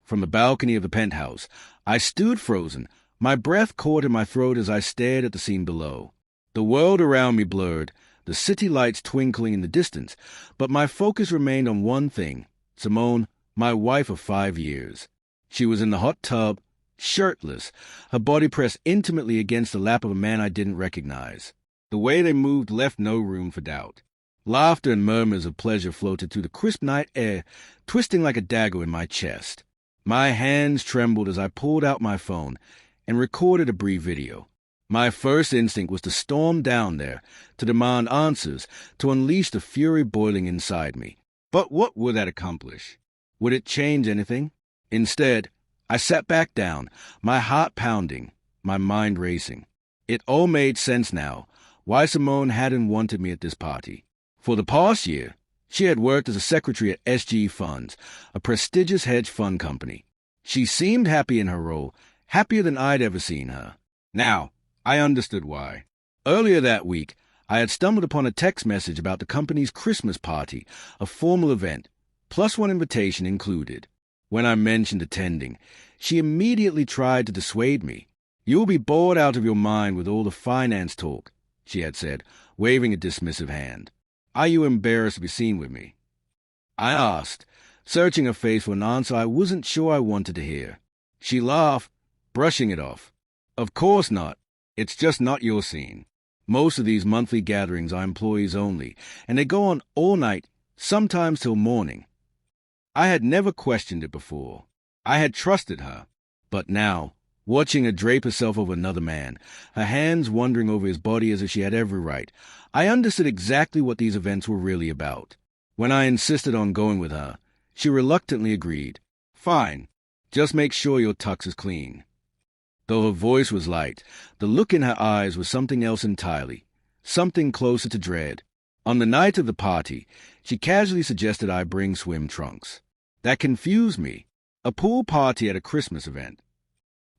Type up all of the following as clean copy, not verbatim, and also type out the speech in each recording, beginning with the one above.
from the balcony of the penthouse. I stood frozen, my breath caught in my throat as I stared at the scene below. The world around me blurred, the city lights twinkling in the distance, but my focus remained on one thing: Simone, my wife of 5 years. She was in the hot tub, shirtless, her body pressed intimately against the lap of a man I didn't recognize. The way they moved left no room for doubt. Laughter and murmurs of pleasure floated through the crisp night air, twisting like a dagger in my chest. My hands trembled as I pulled out my phone and recorded a brief video. My first instinct was to storm down there, to demand answers, to unleash the fury boiling inside me. But what would that accomplish? Would it change anything? Instead, I sat back down, my heart pounding, my mind racing. It all made sense now, why Simone hadn't wanted me at this party. For the past year, she had worked as a secretary at SG Funds, a prestigious hedge fund company. She seemed happy in her role, happier than I'd ever seen her. Now, I understood why. Earlier that week, I had stumbled upon a text message about the company's Christmas party, a formal event, plus one invitation included. When I mentioned attending, she immediately tried to dissuade me. "You'll be bored out of your mind with all the finance talk," she had said, waving a dismissive hand. "Are you embarrassed to be seen with me?" I asked, searching her face for an answer I wasn't sure I wanted to hear. She laughed, brushing it off. "Of course not. It's just not your scene. Most of these monthly gatherings are employees only, and they go on all night, sometimes till morning." I had never questioned it before. I had trusted her. But now, watching her drape herself over another man, her hands wandering over his body as if she had every right, I understood exactly what these events were really about. When I insisted on going with her, she reluctantly agreed. "Fine. Just make sure your tux is clean." Though her voice was light, the look in her eyes was something else entirely, something closer to dread. On the night of the party, she casually suggested I bring swim trunks. That confused me. A pool party at a Christmas event.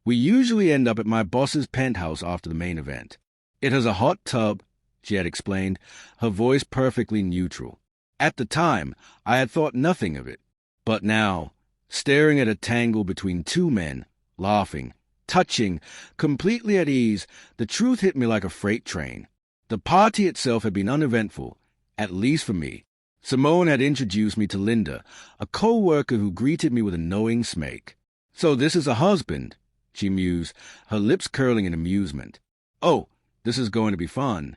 We usually end up at my boss's penthouse after the main event. It has a hot tub, she had explained, her voice perfectly neutral. At the time, I had thought nothing of it. But now, staring at a tangle between two men, laughing, touching, completely at ease, the truth hit me like a freight train. The party itself had been uneventful, at least for me. Simone had introduced me to Linda, a co-worker who greeted me with a knowing smirk. "So this is a husband," she mused, her lips curling in amusement. "Oh, this is going to be fun."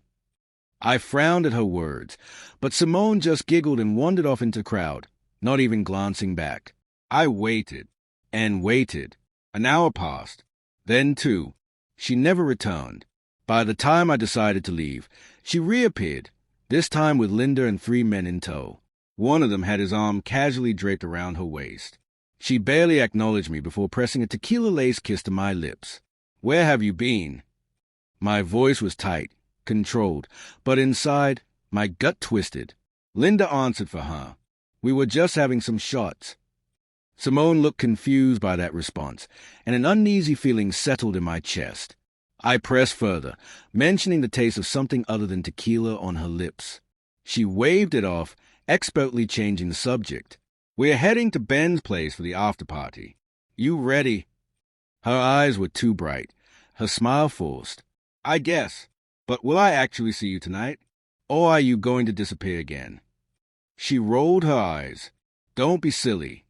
I frowned at her words, but Simone just giggled and wandered off into the crowd, not even glancing back. I waited, and waited. An hour passed. Then 2. She never returned. By the time I decided to leave, she reappeared, this time with Linda and 3 men in tow. One of them had his arm casually draped around her waist. She barely acknowledged me before pressing a tequila-laced kiss to my lips. "Where have you been?" My voice was tight, controlled, but inside, my gut twisted. Linda answered for her. "We were just having some shots." Simone looked confused by that response, and an uneasy feeling settled in my chest. I pressed further, mentioning the taste of something other than tequila on her lips. She waved it off, expertly changing the subject. "We're heading to Ben's place for the after-party. You ready?" Her eyes were too bright, her smile forced. "I guess. But will I actually see you tonight? Or are you going to disappear again?" She rolled her eyes. "Don't be silly."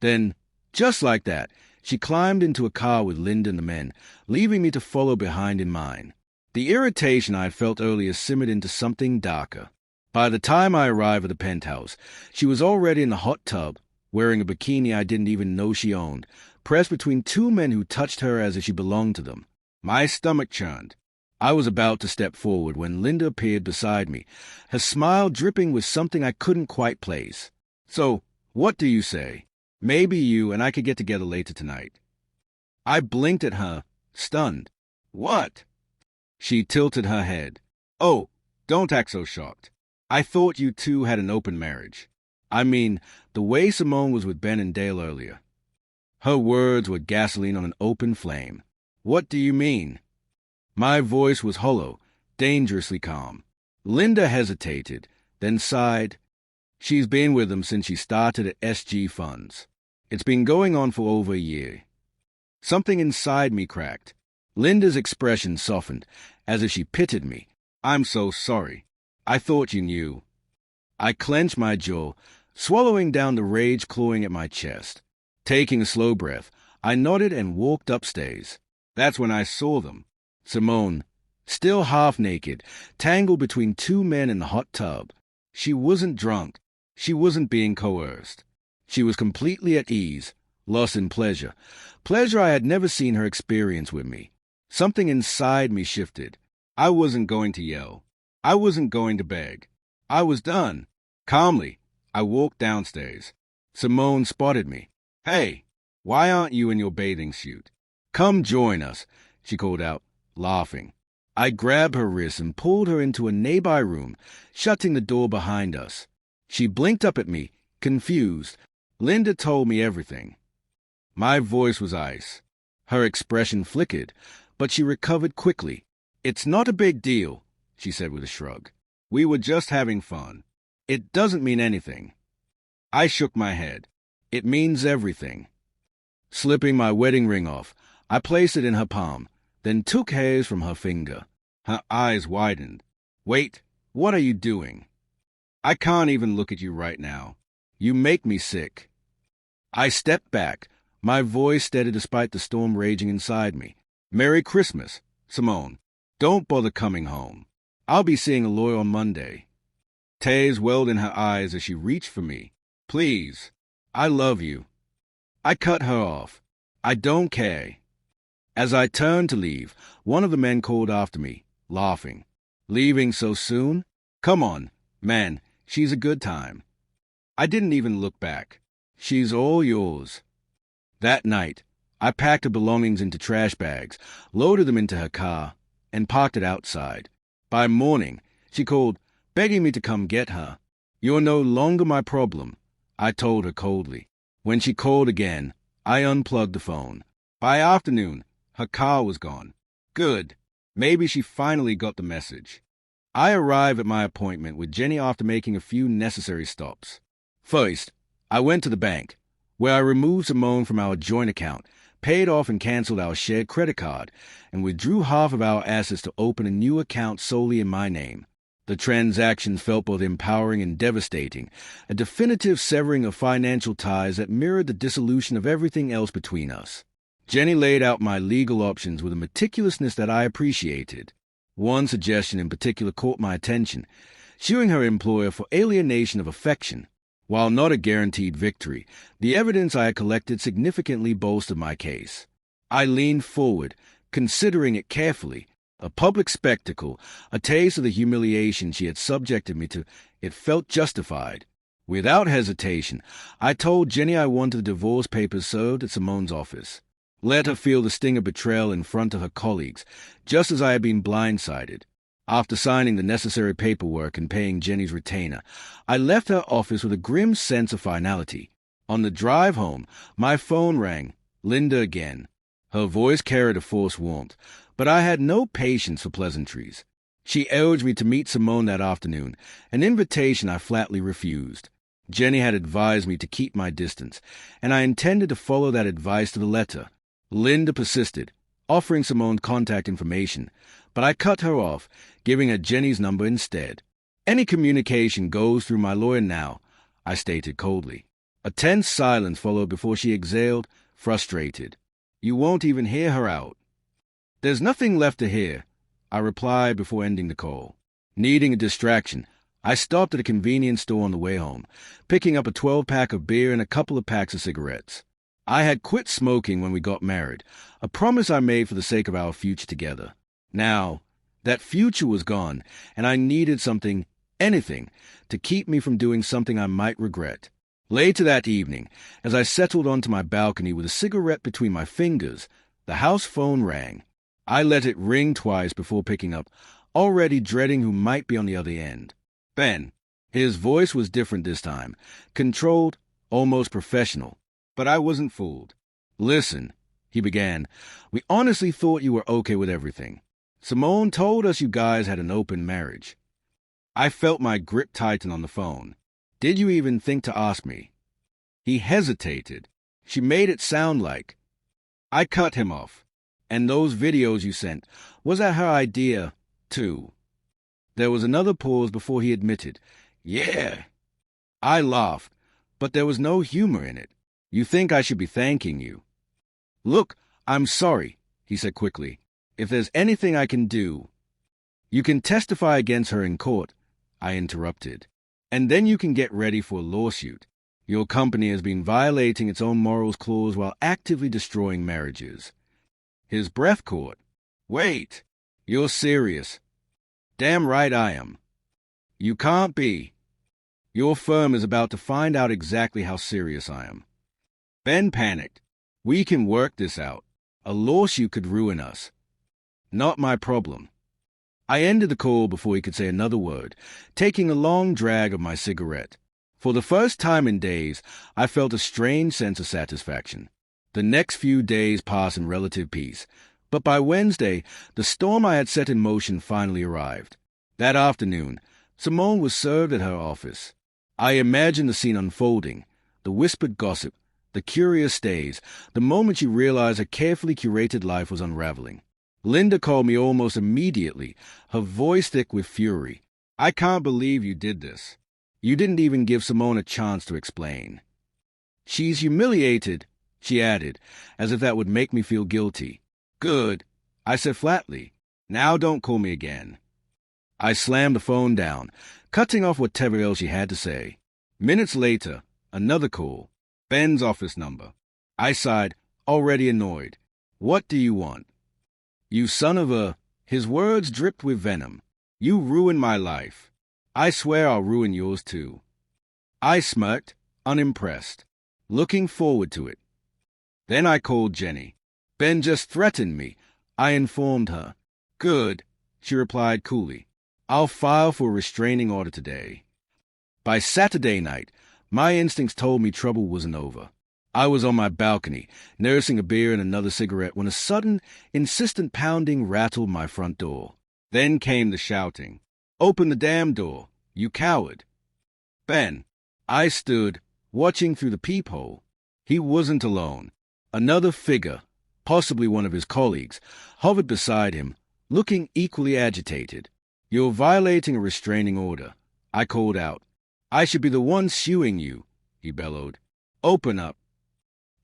Then, just like that, she climbed into a car with Linda and the men, leaving me to follow behind in mine. The irritation I had felt earlier simmered into something darker. By the time I arrived at the penthouse, she was already in the hot tub, wearing a bikini I didn't even know she owned, pressed between 2 men who touched her as if she belonged to them. My stomach churned. I was about to step forward when Linda appeared beside me, her smile dripping with something I couldn't quite place. "So, what do you say? Maybe you and I could get together later tonight." I blinked at her, stunned. "What?" She tilted her head. "Oh, don't act so shocked. I thought you two had an open marriage. I mean, the way Simone was with Ben and Dale earlier." Her words were gasoline on an open flame. "What do you mean?" My voice was hollow, dangerously calm. Linda hesitated, then sighed. "She's been with them since she started at SG Funds." It's been going on for over a year. Something inside me cracked. Linda's expression softened, as if she pitied me. I'm so sorry. I thought you knew. I clenched my jaw, swallowing down the rage clawing at my chest. Taking a slow breath, I nodded and walked upstairs. That's when I saw them. Simone, still half naked, tangled between two men in the hot tub. She wasn't drunk. She wasn't being coerced. She was completely at ease, lost in pleasure. Pleasure I had never seen her experience with me. Something inside me shifted. I wasn't going to yell. I wasn't going to beg. I was done. Calmly, I walked downstairs. Simone spotted me. Hey, why aren't you in your bathing suit? Come join us, she called out, laughing. I grabbed her wrist and pulled her into a nearby room, shutting the door behind us. She blinked up at me, confused. Linda told me everything. My voice was ice. Her expression flickered, but she recovered quickly. It's not a big deal, she said with a shrug. We were just having fun. It doesn't mean anything. I shook my head. It means everything. Slipping my wedding ring off, I placed it in her palm, then took hers from her finger. Her eyes widened. Wait, what are you doing? I can't even look at you right now. You make me sick. I stepped back, my voice steady despite the storm raging inside me. Merry Christmas, Simone. Don't bother coming home. I'll be seeing a lawyer on Monday. Tears welled in her eyes as she reached for me. Please, I love you. I cut her off. I don't care. As I turned to leave, one of the men called after me, laughing. Leaving so soon? Come on, man, she's a good time. I didn't even look back. She's all yours. That night, I packed her belongings into trash bags, loaded them into her car, and parked it outside. By morning, she called, begging me to come get her. You're no longer my problem, I told her coldly. When she called again, I unplugged the phone. By afternoon, her car was gone. Good. Maybe she finally got the message. I arrived at my appointment with Jenny after making a few necessary stops. First, I went to the bank, where I removed Simone from our joint account, paid off and canceled our shared credit card, and withdrew half of our assets to open a new account solely in my name. The transaction felt both empowering and devastating, a definitive severing of financial ties that mirrored the dissolution of everything else between us. Jenny laid out my legal options with a meticulousness that I appreciated. One suggestion in particular caught my attention, suing her employer for alienation of affection. While not a guaranteed victory, the evidence I had collected significantly bolstered my case. I leaned forward, considering it carefully. A public spectacle, a taste of the humiliation she had subjected me to, it felt justified. Without hesitation, I told Jenny I wanted the divorce papers served at Simone's office. Let her feel the sting of betrayal in front of her colleagues, just as I had been blindsided. After signing the necessary paperwork and paying Jenny's retainer, I left her office with a grim sense of finality. On the drive home, my phone rang. Linda again. Her voice carried a forced warmth, but I had no patience for pleasantries. She urged me to meet Simone that afternoon, an invitation I flatly refused. Jenny had advised me to keep my distance, and I intended to follow that advice to the letter. Linda persisted, offering Simone contact information, but I cut her off, giving her Jenny's number instead. Any communication goes through my lawyer now, I stated coldly. A tense silence followed before she exhaled, frustrated. You won't even hear her out. There's nothing left to hear, I replied before ending the call. Needing a distraction, I stopped at a convenience store on the way home, picking up a 12-pack of beer and a couple of packs of cigarettes. I had quit smoking when we got married, a promise I made for the sake of our future together. Now, that future was gone, and I needed something, anything, to keep me from doing something I might regret. Later that evening, as I settled onto my balcony with a cigarette between my fingers, the house phone rang. I let it ring twice before picking up, already dreading who might be on the other end. Ben. His voice was different this time, controlled, almost professional. But I wasn't fooled. Listen, he began, we honestly thought you were okay with everything. Simone told us you guys had an open marriage. I felt my grip tighten on the phone. Did you even think to ask me? He hesitated. She made it sound like. I cut him off. And those videos you sent, was that her idea, too? There was another pause before he admitted, Yeah. I laughed, but there was no humor in it. You think I should be thanking you. Look, I'm sorry, he said quickly. If there's anything I can do. You can testify against her in court, I interrupted. And then you can get ready for a lawsuit. Your company has been violating its own morals clause while actively destroying marriages. His breath caught. Wait, you're serious. Damn right I am. You can't be. Your firm is about to find out exactly how serious I am. Ben panicked. We can work this out. A lawsuit could ruin us. Not my problem. I ended the call before he could say another word, taking a long drag of my cigarette. For the first time in days, I felt a strange sense of satisfaction. The next few days passed in relative peace, but by Wednesday, the storm I had set in motion finally arrived. That afternoon, Simone was served at her office. I imagined the scene unfolding, the whispered gossip, the curious stays, the moment she realized her carefully curated life was unraveling. Linda called me almost immediately, her voice thick with fury. I can't believe you did this. You didn't even give Simone a chance to explain. She's humiliated, she added, as if that would make me feel guilty. Good, I said flatly. Now don't call me again. I slammed the phone down, cutting off whatever else she had to say. Minutes later, another call. Ben's office number. I sighed, already annoyed. What do you want? You son of a... His words dripped with venom. You ruined my life. I swear I'll ruin yours too. I smirked, unimpressed, looking forward to it. Then I called Jenny. Ben just threatened me, I informed her. Good, she replied coolly. I'll file for a restraining order today. By Saturday night, my instincts told me trouble wasn't over. I was on my balcony, nursing a beer and another cigarette when a sudden, insistent pounding rattled my front door. Then came the shouting. Open the damn door, you coward. Ben. I stood, watching through the peephole. He wasn't alone. Another figure, possibly one of his colleagues, hovered beside him, looking equally agitated. You're violating a restraining order, I called out. I should be the one suing you, he bellowed. Open up.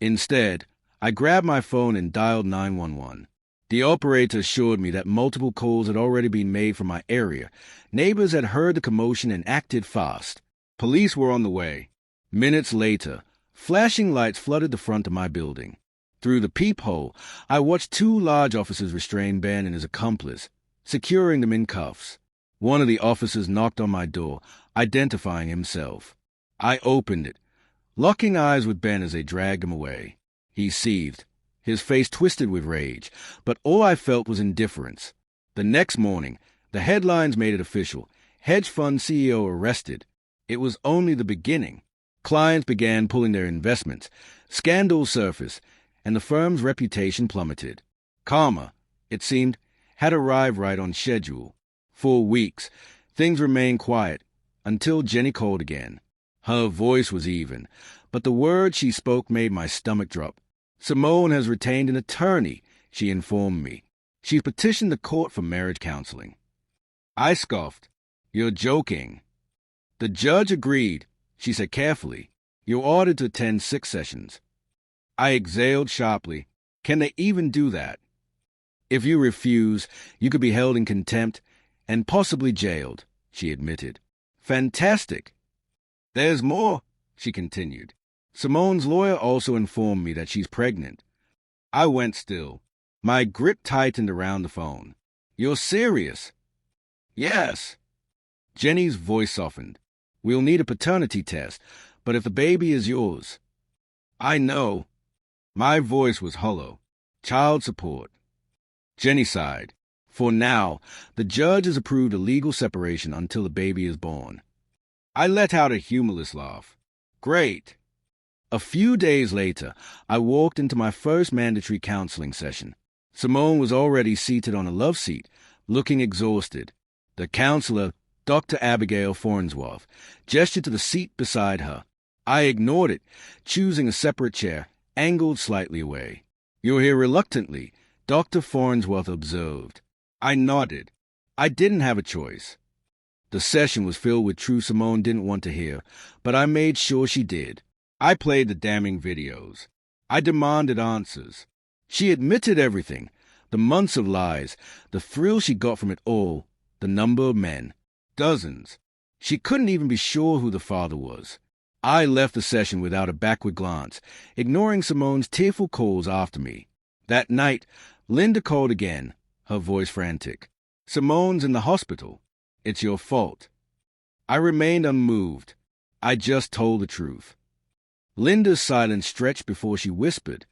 Instead, I grabbed my phone and dialed 911. The operator assured me that multiple calls had already been made from my area. Neighbors had heard the commotion and acted fast. Police were on the way. Minutes later, flashing lights flooded the front of my building. Through the peephole, I watched two large officers restrain Ben and his accomplice, securing them in cuffs. One of the officers knocked on my door, identifying himself. I opened it, locking eyes with Ben as they dragged him away. He seethed, his face twisted with rage, but all I felt was indifference. The next morning, the headlines made it official. Hedge fund CEO arrested. It was only the beginning. Clients began pulling their investments. Scandals surfaced, and the firm's reputation plummeted. Karma, it seemed, had arrived right on schedule. For weeks, things remained quiet, until Jenny called again. Her voice was even, but the words she spoke made my stomach drop. Simone has retained an attorney, she informed me. She's petitioned the court for marriage counseling. I scoffed. You're joking. The judge agreed, she said carefully. You're ordered to attend 6 sessions. I exhaled sharply. Can they even do that? If you refuse, you could be held in contempt and possibly jailed, she admitted. Fantastic. There's more, she continued. Simone's lawyer also informed me that she's pregnant. I went still. My grip tightened around the phone. You're serious? Yes. Jenny's voice softened. We'll need a paternity test, but if the baby is yours. I know. My voice was hollow. Child support. Jenny sighed. For now, the judge has approved a legal separation until the baby is born. I let out a humorless laugh. Great. A few days later, I walked into my first mandatory counseling session. Simone was already seated on a love seat, looking exhausted. The counselor, Dr. Abigail Farnsworth, gestured to the seat beside her. I ignored it, choosing a separate chair, angled slightly away. "You're here reluctantly," Dr. Farnsworth observed. I nodded. I didn't have a choice. The session was filled with truth Simone didn't want to hear, but I made sure she did. I played the damning videos. I demanded answers. She admitted everything. The months of lies, the thrill she got from it all, the number of men. Dozens. She couldn't even be sure who the father was. I left the session without a backward glance, ignoring Simone's tearful calls after me. That night, Linda called again, her voice frantic. "Simone's in the hospital. It's your fault." I remained unmoved. I just told the truth. Linda's silence stretched before she whispered,